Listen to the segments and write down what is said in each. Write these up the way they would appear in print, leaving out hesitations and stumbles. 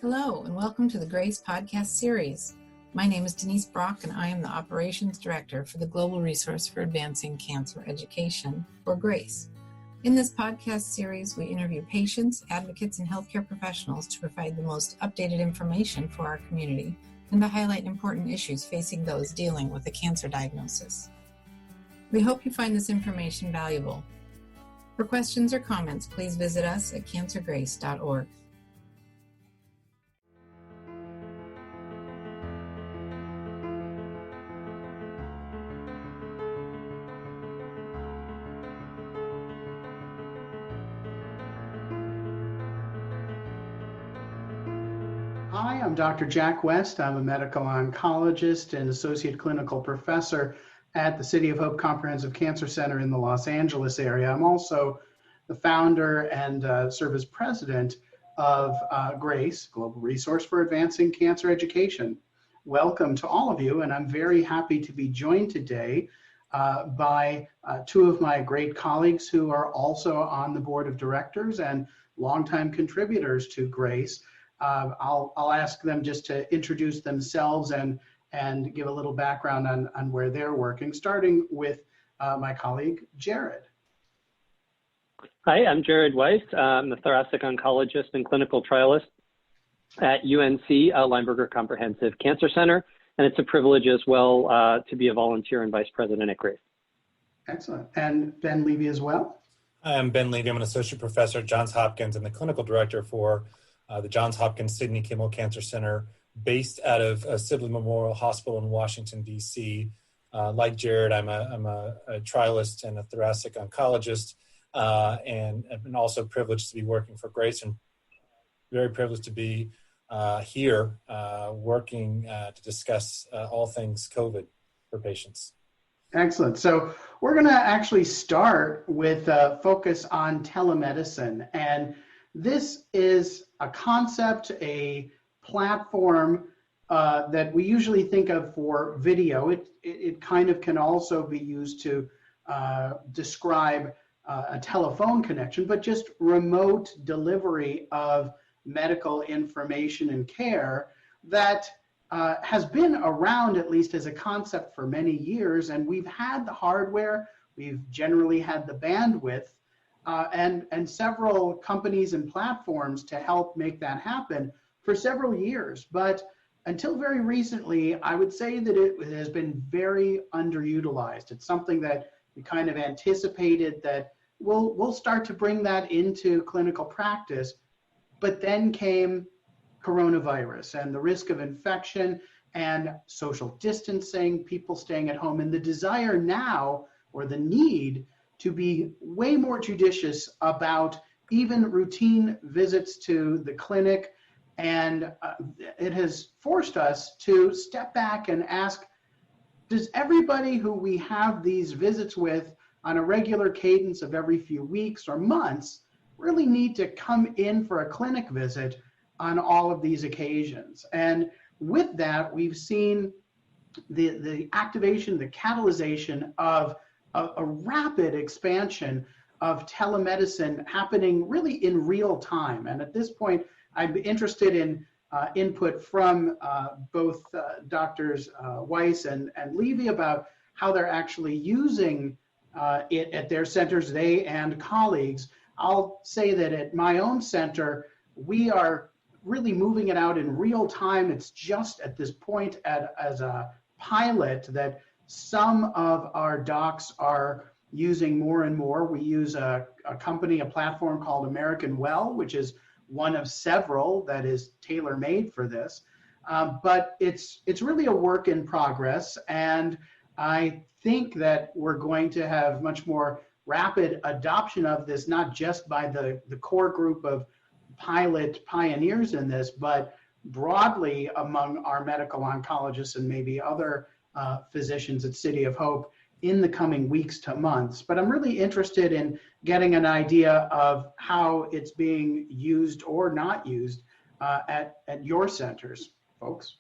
Hello, and welcome to the GRACE podcast series. My name is Denise Brock, and I am the Operations Director for the Global Resource for Advancing Cancer Education, or GRACE. In this podcast series, we interview patients, advocates, and healthcare professionals to provide the most updated information for our community and to highlight important issues facing those dealing with a cancer diagnosis. We hope you find this information valuable. For questions or comments, please visit us at cancergrace.org. Hi, I'm Dr. Jack West. I'm a medical oncologist and associate clinical professor at the City of Hope Comprehensive Cancer Center in the Los Angeles area. I'm also the founder and serve as president of GRACE, Global Resource for Advancing Cancer Education. Welcome to all of you, and I'm very happy to be joined today by two of my great colleagues who are also on the board of directors and longtime contributors to GRACE. I'll ask them just to introduce themselves and give a little background on where they're working, starting with my colleague, Jared. Hi, I'm Jared Weiss. I'm the thoracic oncologist and clinical trialist at UNC Lineberger Comprehensive Cancer Center, and it's a privilege as well to be a volunteer and vice president at GRACE. Excellent. And Ben Levy as well? I'm Ben Levy. I'm an associate professor at Johns Hopkins and the clinical director for the Johns Hopkins Sidney Kimmel Cancer Center, based out of Sibley Memorial Hospital in Washington, D.C. Like Jared, I'm a trialist and a thoracic oncologist, and I've been also privileged to be working for GRACE, and very privileged to be here working to discuss all things COVID for patients. Excellent. So we're going to actually start with a focus on telemedicine. And this is a concept, a platform that we usually think of for video. It kind of can also be used to describe a telephone connection, but just remote delivery of medical information and care that has been around, at least as a concept, for many years. And we've had the hardware, we've generally had the bandwidth, and several companies and platforms to help make that happen for several years. But until very recently, I would say that it has been very underutilized. It's something that we kind of anticipated that we'll start to bring that into clinical practice, but then came coronavirus and the risk of infection and social distancing, people staying at home, and the desire now, or the need, to be way more judicious about even routine visits to the clinic. And it has forced us to step back and ask, does everybody who we have these visits with on a regular cadence of every few weeks or months really need to come in for a clinic visit on all of these occasions? And with that, we've seen the activation, the catalyzation of a rapid expansion of telemedicine happening really in real time. And at this point, I'm interested in input from both doctors Weiss and Levy about how they're actually using it at their centers, they and colleagues. I'll say that at my own center, we are really moving it out in real time. It's just at this point as a pilot that some of our docs are using more and more. We use a platform called American Well, which is one of several that is tailor-made for this. But it's really a work in progress. And I think that we're going to have much more rapid adoption of this, not just by the core group of pilot pioneers in this, but broadly among our medical oncologists and maybe other physicians at City of Hope in the coming weeks to months. But I'm really interested in getting an idea of how it's being used or not used at your centers, folks.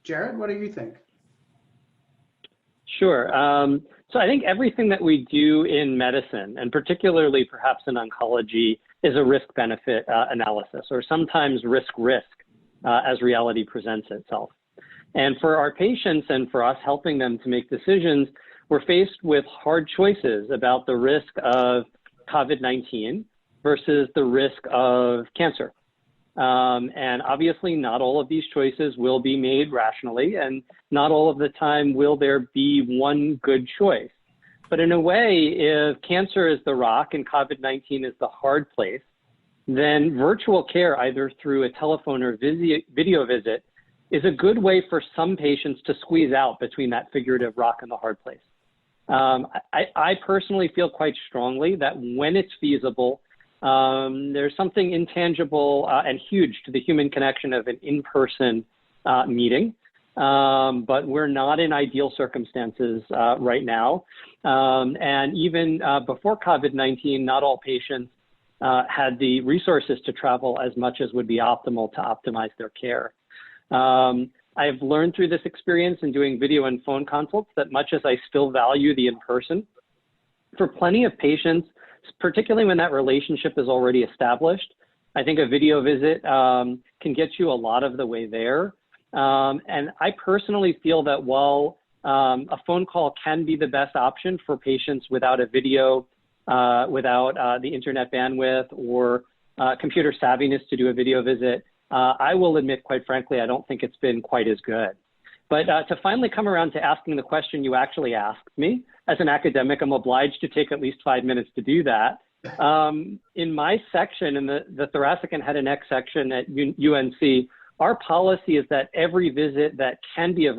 Jared, what do you think? Sure. So I think everything that we do in medicine, and particularly perhaps in oncology, is a risk-benefit analysis, or sometimes risk-risk as reality presents itself. And for our patients and for us helping them to make decisions, we're faced with hard choices about the risk of COVID-19 versus the risk of cancer. And obviously not all of these choices will be made rationally, and not all of the time will there be one good choice. But in a way, if cancer is the rock and COVID-19 is the hard place, then virtual care, either through a telephone or video visit, is a good way for some patients to squeeze out between that figurative rock and the hard place. I personally feel quite strongly that when it's feasible, there's something intangible and huge to the human connection of an in-person meeting. But we're not in ideal circumstances right now. And even before COVID-19, not all patients had the resources to travel as much as would be optimal to optimize their care. I've learned through this experience in doing video and phone consults that much as I still value the in-person, for plenty of patients, particularly when that relationship is already established, I think a video visit can get you a lot of the way there. And I personally feel that while a phone call can be the best option for patients without a video, without the internet bandwidth or computer savviness to do a video visit, I will admit, quite frankly, I don't think it's been quite as good. But to finally come around to asking the question you actually asked me, as an academic, I'm obliged to take at least 5 minutes to do that. In my section, in the thoracic and head and neck section at UNC, our policy is that every visit that can be a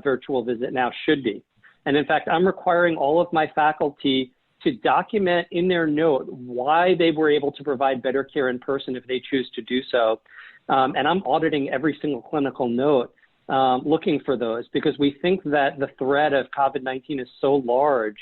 virtual visit now should be. And in fact, I'm requiring all of my faculty to document in their note why they were able to provide better care in person if they choose to do so. And I'm auditing every single clinical note looking for those, because we think that the threat of COVID-19 is so large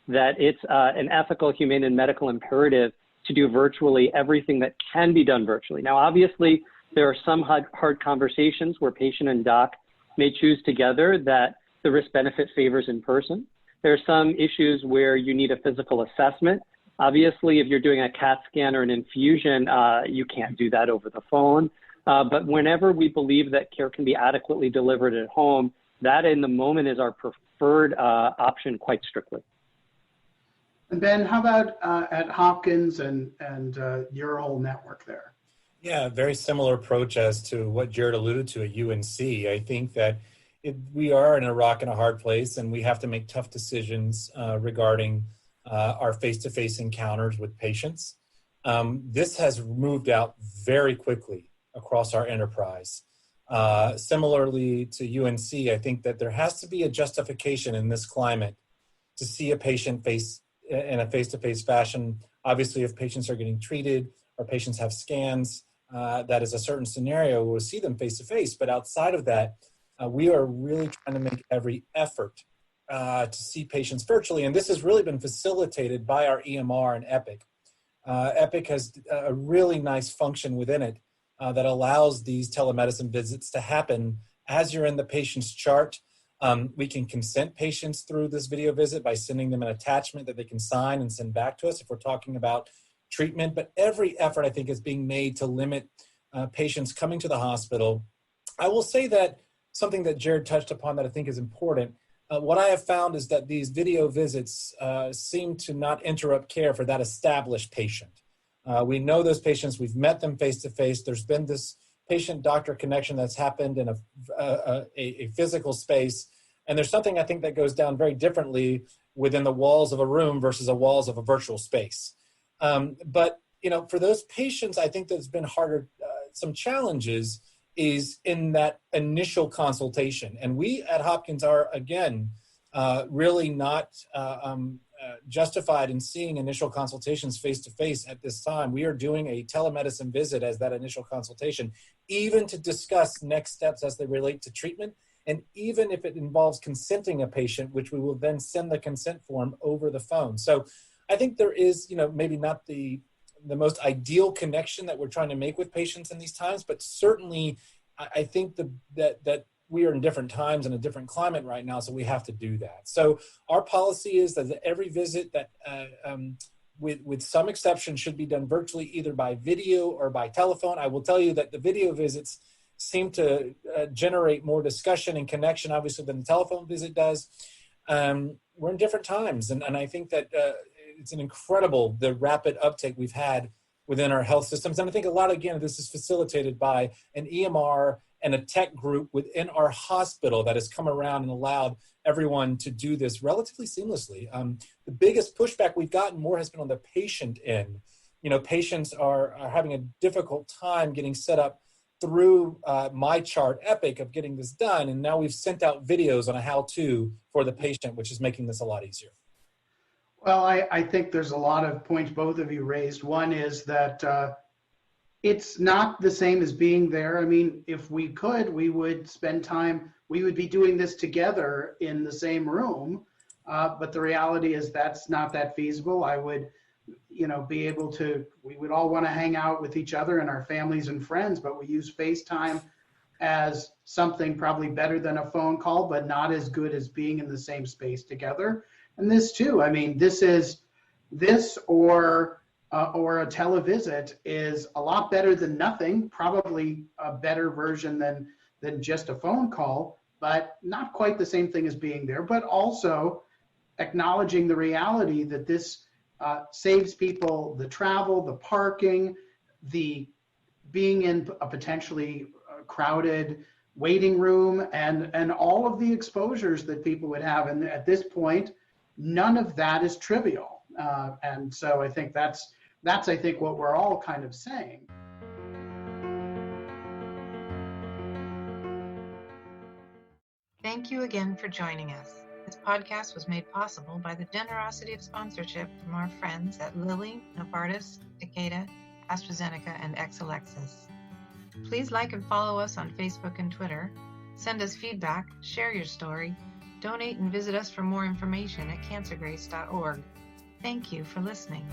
that it's an ethical, humane, and medical imperative to do virtually everything that can be done virtually. Now, obviously, there are some hard conversations where patient and doc may choose together that the risk-benefit favors in person. There are some issues where you need a physical assessment. Obviously, if you're doing a CAT scan or an infusion, you can't do that over the phone. But whenever we believe that care can be adequately delivered at home, that in the moment is our preferred option quite strictly. And Ben, how about at Hopkins and your whole network there? Yeah, very similar approach as to what Jared alluded to at UNC. I think that we are in a rock and a hard place, and we have to make tough decisions regarding our face-to-face encounters with patients. This has moved out very quickly across our enterprise. Similarly to UNC, I think that there has to be a justification in this climate to see a patient in a face-to-face fashion. Obviously, if patients are getting treated or patients have scans, that is a certain scenario. We'll see them face-to-face. But outside of that, we are really trying to make every effort to see patients virtually. And this has really been facilitated by our EMR and Epic. Epic has a really nice function within it that allows these telemedicine visits to happen as you're in the patient's chart. We can consent patients through this video visit by sending them an attachment that they can sign and send back to us if we're talking about treatment. But every effort, I think, is being made to limit patients coming to the hospital. I will say that something that Jared touched upon that I think is important. What I have found is that these video visits seem to not interrupt care for that established patient. We know those patients, we've met them face-to-face. There's been this patient-doctor connection that's happened in a physical space. And there's something I think that goes down very differently within the walls of a room versus the walls of a virtual space. But, for those patients, I think that's been harder, some challenges is in that initial consultation. And we at Hopkins are, again, really not justified in seeing initial consultations face-to-face at this time. We are doing a telemedicine visit as that initial consultation, even to discuss next steps as they relate to treatment, and even if it involves consenting a patient, which we will then send the consent form over the phone. So I think there is, maybe not the most ideal connection that we're trying to make with patients in these times, but certainly I think that we are in different times and a different climate right now, so we have to do that. So our policy is that every visit that with some exceptions, should be done virtually, either by video or by telephone. I will tell you that the video visits seem to generate more discussion and connection, obviously, than the telephone visit does. We're in different times, and I think that it's an incredible, the rapid uptake we've had within our health systems. And I think a lot, again, this is facilitated by an EMR and a tech group within our hospital that has come around and allowed everyone to do this relatively seamlessly. The biggest pushback we've gotten more has been on the patient end. Patients are having a difficult time getting set up through MyChart Epic of getting this done. And now we've sent out videos on a how-to for the patient, which is making this a lot easier. Well, I think there's a lot of points both of you raised. One is that it's not the same as being there. I mean, if we could, we would spend time, we would be doing this together in the same room. But the reality is that's not that feasible. I would, be able to, we would all want to hang out with each other and our families and friends, but we use FaceTime as something probably better than a phone call, but not as good as being in the same space together. And this too, I mean, this or a televisit is a lot better than nothing, probably a better version than just a phone call, but not quite the same thing as being there, but also acknowledging the reality that this saves people the travel, the parking, the being in a potentially crowded waiting room, and all of the exposures that people would have. And at this point, none of that is trivial. And so I think that's I think what we're all kind of saying. Thank you again for joining us. This podcast was made possible by the generosity of sponsorship from our friends at Lilly, Novartis, Takeda, AstraZeneca, and Exelixis. Please like and follow us on Facebook and Twitter. Send us feedback, share your story, donate, and visit us for more information at cancergrace.org. Thank you for listening.